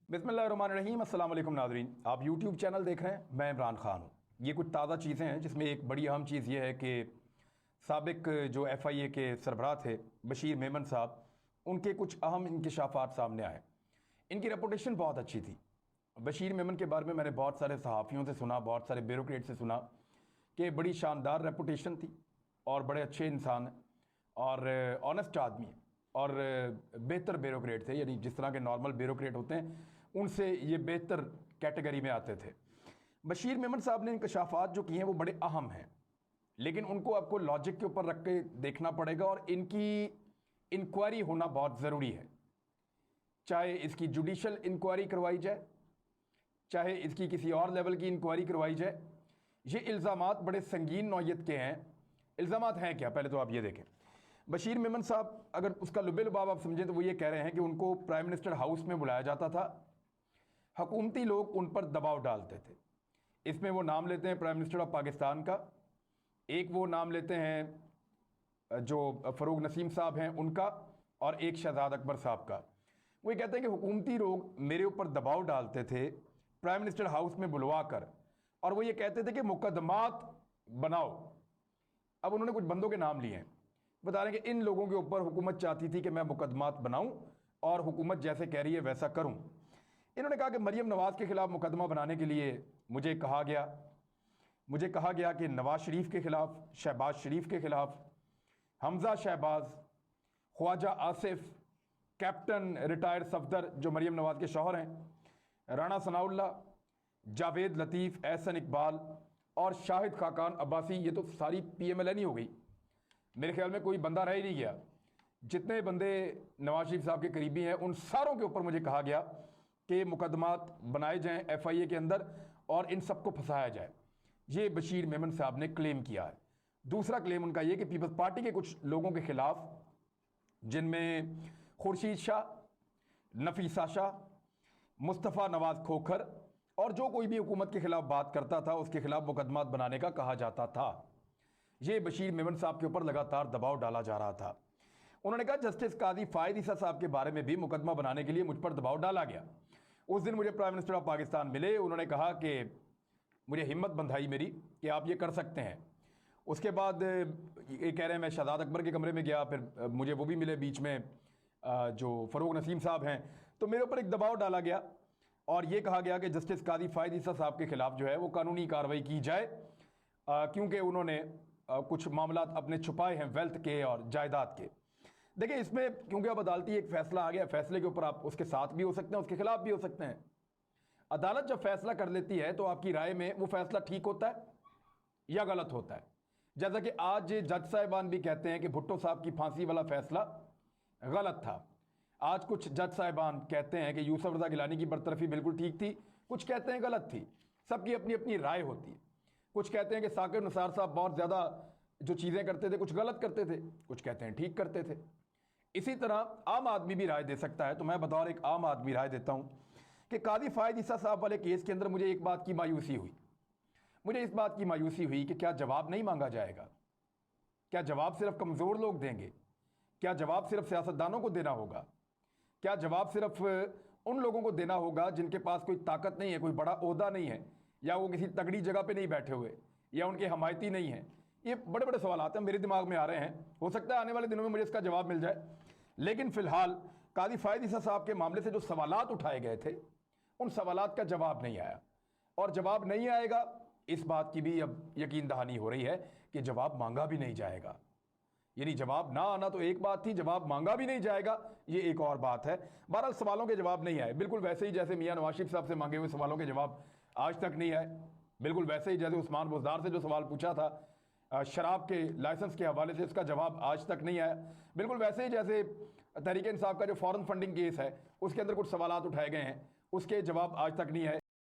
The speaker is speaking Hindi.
बिस्मिल्लाहिर्रहमानिर्रहीम। अस्सलाम वालेकुम नाज़रीन, आप यूट्यूब चैनल देख रहे हैं। मैं इमरान खान हूँ। ये कुछ ताज़ा चीज़ें हैं जिसमें एक बड़ी अहम चीज़ ये है कि साबिक जो FIA के सरबराह थे बशीर मेमन साहब, उनके कुछ अहम इंकशाफात सामने आए। इनकी रेपुटेशन बहुत अच्छी थी। बशीर मेमन के बारे में मैंने बहुत सारे सहाफ़ियों से सुना, बहुत सारे ब्यूरोक्रेट से सुना कि बड़ी शानदार रेपुटेशन थी और बड़े अच्छे इंसान और ऑनेस्ट आदमी है और बेहतर ब्यूरोक्रेट थे, यानी जिस तरह के नॉर्मल ब्यूरोक्रेट होते हैं उनसे ये बेहतर कैटेगरी में आते थे। बशीर मेमन साहब ने इंकशाफात जो किए हैं वो बड़े अहम हैं, लेकिन उनको आपको लॉजिक के ऊपर रख के देखना पड़ेगा और इनकी इंक्वायरी होना बहुत ज़रूरी है। चाहे इसकी जुडिशल इंक्वायरी करवाई जाए, चाहे इसकी किसी और लेवल की इंक्वायरी करवाई जाए। ये इल्ज़ामात बड़े संगीन नौयत के हैं। इल्ज़ामात हैं क्या, पहले तो आप ये देखें। बशीर मेमन साहब, अगर उसका लुबे लुबाब आप समझें तो वो ये कह रहे हैं कि उनको प्राइम मिनिस्टर हाउस में बुलाया जाता था, हुकूमती लोग उन पर दबाव डालते थे। इसमें वो नाम लेते हैं प्राइम मिनिस्टर ऑफ पाकिस्तान का, एक वो नाम लेते हैं जो फ़रूक नसीम साहब हैं उनका, और एक शहजाद अकबर साहब का। वो ये कहते हैं कि हुकूमती लोग मेरे ऊपर दबाव डालते थे प्राइम मिनिस्टर हाउस में बुलवा कर, और वो ये कहते थे कि मुकदमात बनाओ। अब उन्होंने कुछ बंदों के नाम लिए हैं, बता रहे हैं कि इन लोगों के ऊपर हुकूमत चाहती थी कि मैं मुकदमात बनाऊं और हुकूमत जैसे कह रही है वैसा करूं। इन्होंने कहा कि मरियम नवाज़ के खिलाफ मुकदमा बनाने के लिए मुझे कहा गया कि नवाज शरीफ के खिलाफ, शहबाज शरीफ के खिलाफ, हमजा शहबाज, ख्वाजा आसिफ, कैप्टन रिटायर्ड सफदर जो मरियम नवाज़ के शौहर हैं, राणा सनाउल्लाह, जावेद लतीफ़, एहसन इकबाल और शाहिद खाकान अब्बासी। ये तो सारी PMLN ही हो गई। मेरे ख्याल में कोई बंदा रह ही नहीं गया। जितने बंदे नवाज शरीफ साहब के करीबी हैं उन सारों के ऊपर मुझे कहा गया कि मुकदमात बनाए जाएं FIA के अंदर और इन सबको फंसाया जाए। ये बशीर मेमन साहब ने क्लेम किया है। दूसरा क्लेम उनका ये कि पीपल्स पार्टी के कुछ लोगों के खिलाफ, जिनमें खुर्शीद शाह, नफीसा शाह, मुस्तफ़ा नवाज खोखर और जो कोई भी हुकूमत के खिलाफ बात करता था उसके खिलाफ मुकदमात बनाने का कहा जाता था। ये बशीर मेमन साहब के ऊपर लगातार दबाव डाला जा रहा था। उन्होंने कहा जस्टिस काजी फ़ायद ईसा साहब के बारे में भी मुकदमा बनाने के लिए मुझ पर दबाव डाला गया। उस दिन मुझे प्राइम मिनिस्टर ऑफ पाकिस्तान मिले, उन्होंने कहा कि मुझे हिम्मत बंधाई मेरी कि आप ये कर सकते हैं। उसके बाद ये कह रहे हैं मैं शहजाद अकबर के कमरे में गया, फिर मुझे वो भी मिले बीच में जो फ़रूक नसीम साहब हैं, तो मेरे ऊपर एक दबाव डाला गया और ये कहा गया कि जस्टिस काजी फ़ायद ईसा साहब के खिलाफ जो है वो कानूनी कार्रवाई की जाए, क्योंकि उन्होंने कुछ मामला अपने छुपाए हैं वेल्थ के और जायदाद के। देखिए, इसमें क्योंकि अब अदालती एक फैसला आ गया, फैसले के ऊपर आप उसके साथ भी हो सकते हैं, उसके खिलाफ भी हो सकते हैं। अदालत जब फैसला कर लेती है तो आपकी राय में वो फैसला ठीक होता है या गलत होता है। जैसा कि आज जज साहिबान भी कहते हैं कि भुट्टो साहब की फांसी वाला फैसला गलत था। आज कुछ जज साहिबान कहते हैं कि यूसुफ रज़ा गिलानी की बरतरफी बिल्कुल ठीक थी, कुछ कहते हैं गलत थी। सबकी अपनी अपनी राय होती है। कुछ कहते हैं कि साकिर निसार साहब बहुत ज़्यादा जो चीज़ें करते थे कुछ गलत करते थे, कुछ कहते हैं ठीक करते थे। इसी तरह आम आदमी भी राय दे सकता है। तो मैं बतौर एक आम आदमी राय देता हूं कि काजी फ़ायद ईसा साहब वाले केस के अंदर मुझे एक बात की मायूसी हुई। मुझे इस बात की मायूसी हुई कि क्या जवाब नहीं मांगा जाएगा? क्या जवाब सिर्फ कमज़ोर लोग देंगे? क्या जवाब सिर्फ सियासतदानों को देना होगा? क्या जवाब सिर्फ उन लोगों को देना होगा जिनके पास कोई ताकत नहीं है, कोई बड़ा ओहदा नहीं है, या वो किसी तगड़ी जगह पे नहीं बैठे हुए, या उनके हमायती नहीं हैं? ये बड़े बड़े सवाल हैं, मेरे दिमाग में आ रहे हैं। हो सकता है आने वाले दिनों में मुझे इसका जवाब मिल जाए। लेकिन फिलहाल काजी फ़ायद ईसा साहब के मामले से जो सवालात उठाए गए थे उन सवालात का जवाब नहीं आया, और जवाब नहीं आएगा इस बात की भी अब यकीन दहानी हो रही है कि जवाब मांगा भी नहीं जाएगा। यानी जवाब ना आना तो एक बात थी, जवाब मांगा भी नहीं जाएगा ये एक और बात है। बहरहाल सवालों के जवाब नहीं आए, बिल्कुल वैसे ही जैसे मियां नवाज शरीफ साहब से मांगे हुए सवालों के जवाब आज तक नहीं आए। बिल्कुल वैसे ही जैसे उस्मान बुज़दार से जो सवाल पूछा था शराब के लाइसेंस के हवाले से, उसका जवाब आज तक नहीं आया। बिल्कुल वैसे ही जैसे तहरीक इंसाफ का जो फॉरेन फंडिंग केस है उसके अंदर कुछ सवालात उठाए गए हैं, उसके जवाब आज तक नहीं आए।